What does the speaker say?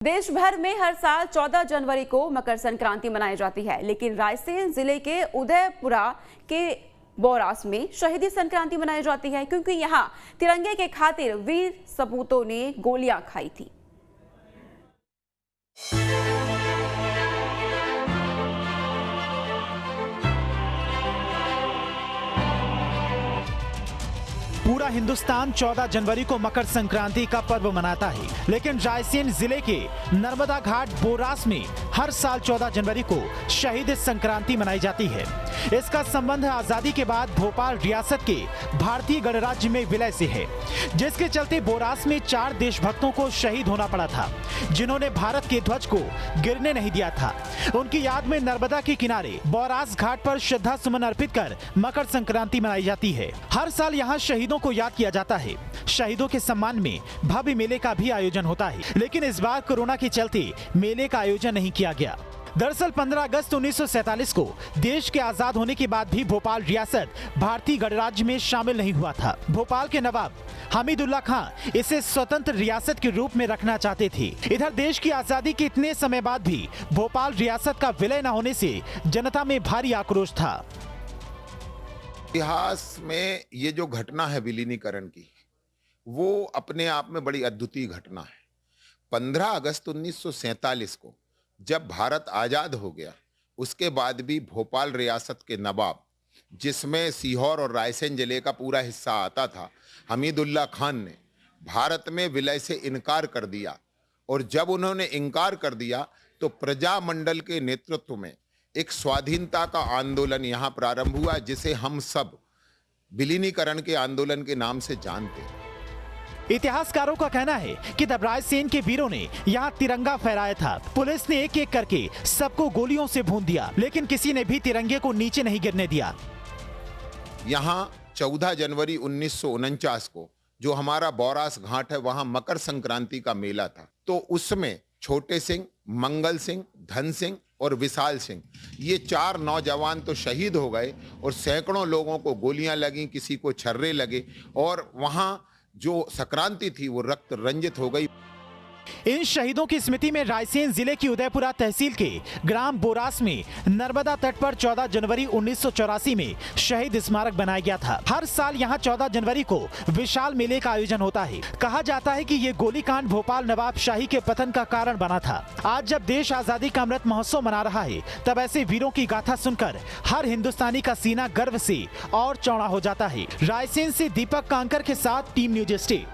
देश भर में हर साल 14 जनवरी को मकर संक्रांति मनाई जाती है, लेकिन रायसेन जिले के उदयपुरा के बोरास में शहीदी संक्रांति मनाई जाती है, क्योंकि यहां तिरंगे के खातिर वीर सपूतों ने गोलियां खाई थी। पूरा हिंदुस्तान 14 जनवरी को मकर संक्रांति का पर्व मनाता है, लेकिन रायसेन जिले के नर्मदा घाट बोरास में हर साल 14 जनवरी को शहीद संक्रांति मनाई जाती है। इसका संबंध आजादी के बाद भोपाल रियासत के भारतीय गणराज्य में विलय से है, जिसके चलते बोरास में 4 देशभक्तों को शहीद होना पड़ा था, जिन्होंने भारत के ध्वज को गिरने नहीं दिया था। उनकी याद में नर्मदा के किनारे बोरास घाट पर श्रद्धा सुमन अर्पित कर मकर संक्रांति मनाई जाती है। हर साल यहाँ शहीदों को याद किया जाता है। शहीदों के सम्मान में भव्य मेले का भी आयोजन होता है, लेकिन इस बार कोरोना के चलते मेले का आयोजन नहीं किया गया। दरअसल 15 अगस्त 1947 को देश के आजाद होने के बाद भी भोपाल रियासत भारतीय गणराज्य में शामिल नहीं हुआ था। भोपाल के नवाब हमीदुल्लाह खां इसे स्वतंत्र रियासत के रूप में रखना चाहते थे। इधर देश की आजादी के इतने समय बाद भी भोपाल रियासत का विलय न होने से जनता में भारी आक्रोश था। इतिहास में ये जो घटना है विलीनीकरण की, वो अपने आप में बड़ी अद्वितीय घटना है। 15 अगस्त 1947 को जब भारत आजाद हो गया, उसके बाद भी भोपाल रियासत के नवाब, जिसमें सीहोर और रायसेन जिले का पूरा हिस्सा आता था, हमीदुल्लाह खान ने भारत में विलय से इनकार कर दिया। और जब उन्होंने इनकार कर दिया तो प्रजा मंडल के नेतृत्व में एक स्वाधीनता का आंदोलन यहाँ प्रारंभ हुआ, जिसे हम सब विलीनीकरण के आंदोलन के नाम से जानते हैं। इतिहासकारों का कहना है कि तब रायसेन के वीरों ने यहाँ तिरंगा फहराया था। पुलिस ने एक एक करके सबको गोलियों से भून दिया, लेकिन किसी ने भी तिरंगे को नीचे नहीं गिरने दिया। यहाँ 14 जनवरी 1949 को जो हमारा बोरास घाट है, वहां मकर संक्रांति का मेला था। तो उसमें छोटे सिंह, मंगल सिंह, धन सिंह और विशाल सिंह, ये 4 नौजवान तो शहीद हो गए और सैकड़ों लोगों को गोलियां लगी, किसी को छर्रे लगे और वहां जो संक्रांति थी वो रक्त रंजित हो गई। इन शहीदों की स्मृति में रायसेन जिले की उदयपुरा तहसील के ग्राम बोरास में नर्मदा तट पर 14 जनवरी 1984 में शहीद स्मारक बनाया गया था। हर साल यहाँ 14 जनवरी को विशाल मेले का आयोजन होता है। कहा जाता है कि ये गोलीकांड भोपाल नवाबशाही के पतन का कारण बना था। आज जब देश आजादी का अमृत महोत्सव मना रहा है, तब ऐसे वीरों की गाथा सुनकर हर हिंदुस्तानी का सीना गर्व से और चौड़ा हो जाता है। रायसेन से दीपक कांकर के साथ टीम न्यूज स्टे।